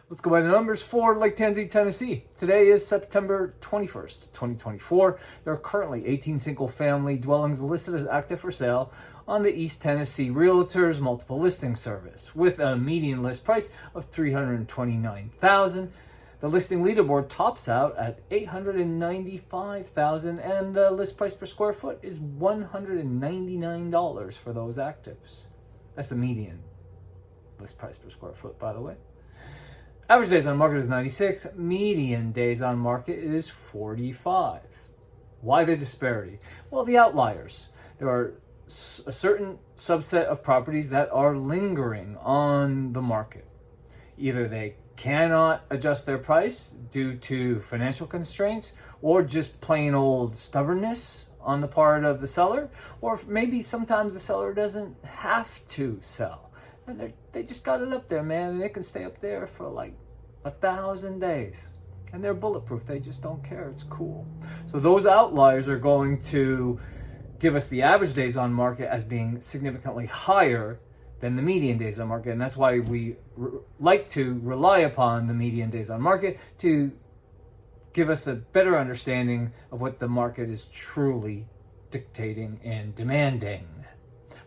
Let's go by the numbers for Lake Tansi, Tennessee. Today is September 21st, 2024. There are currently 18 single-family dwellings listed as active for sale on the East Tennessee Realtors multiple listing service, with a median list price of $329,000. The listing leaderboard tops out at $895,000, and the list price per square foot is $199 for those actives. That's the median list price per square foot, by the way. Average days on market is 96. Median days on market is 45. Why the disparity? Well, the outliers. There are a certain subset of properties that are lingering on the market. Either they cannot adjust their price due to financial constraints, or just plain old stubbornness on the part of the seller, or maybe sometimes the seller doesn't have to sell. And they just got it up there, man, and it can stay up there for like 1,000 days. And they're bulletproof. They just don't care. It's cool. So those outliers are going to give us the average days on market as being significantly higher than the median days on market. And that's why we like to rely upon the median days on market to give us a better understanding of what the market is truly dictating and demanding.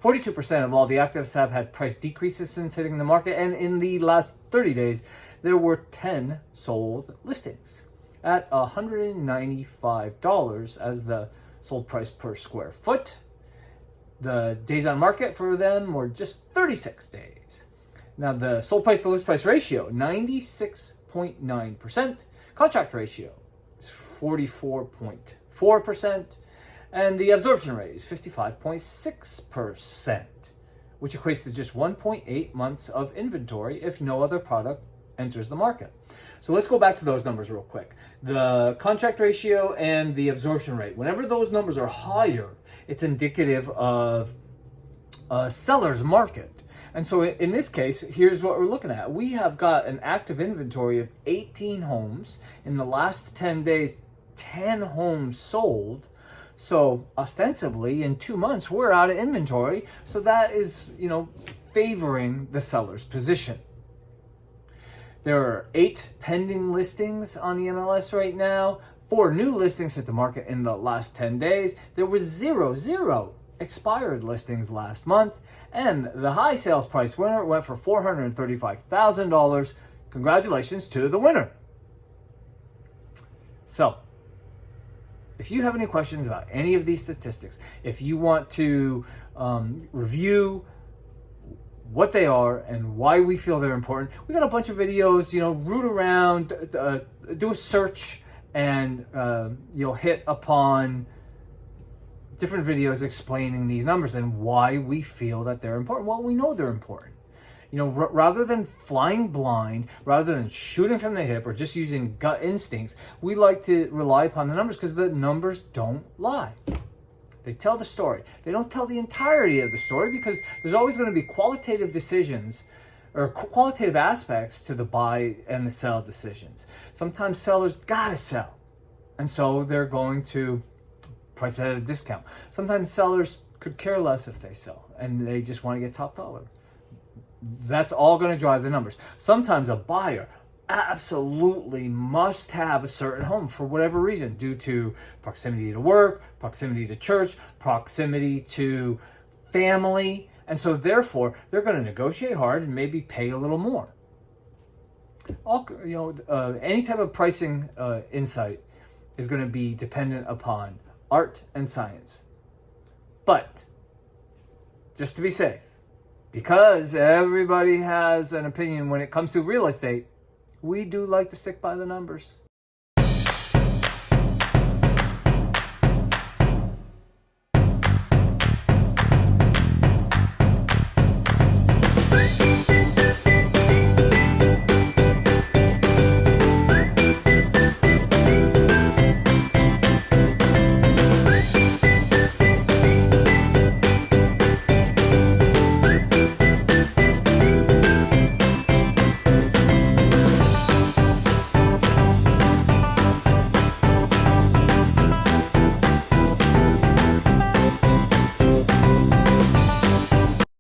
42% of all the actives have had price decreases since hitting the market, and in the last 30 days, there were 10 sold listings at $195 as the sold price per square foot. The days on market for them were just 36 days. Now, the sold price to list price ratio, 96.9%. Contract ratio is 44.4%. And the absorption rate is 55.6%, which equates to just 1.8 months of inventory if no other product enters the market. So let's go back to those numbers real quick. The contract ratio and the absorption rate, whenever those numbers are higher, it's indicative of a seller's market. And so in this case, here's what we're looking at. We have got an active inventory of 18 homes. In the last 10 days, 10 homes sold. So ostensibly, in 2 months, we're out of inventory. So that is, favoring the seller's position. There are 8 pending listings on the MLS right now. 4 new listings hit the market in the last 10 days. There was zero expired listings last month. And the high sales price winner went for $435,000. Congratulations to the winner. So, if you have any questions about any of these statistics, if you want to review what they are and why we feel they're important, we got a bunch of videos, root around, do a search, and you'll hit upon different videos explaining these numbers and why we feel that they're important. Well, we know they're important. Rather than flying blind, rather than shooting from the hip or just using gut instincts, we like to rely upon the numbers because the numbers don't lie. They tell the story. They don't tell the entirety of the story because there's always going to be qualitative decisions or qualitative aspects to the buy and the sell decisions. Sometimes sellers gotta sell, and so they're going to price it at a discount. Sometimes sellers could care less if they sell and they just want to get top dollar. That's all going to drive the numbers. Sometimes a buyer absolutely must have a certain home for whatever reason, due to proximity to work, proximity to church, proximity to family, and so therefore they're going to negotiate hard and maybe pay a little more. Any type of pricing insight is going to be dependent upon art and science. But just to be safe, because everybody has an opinion when it comes to real estate, we do like to stick by the numbers.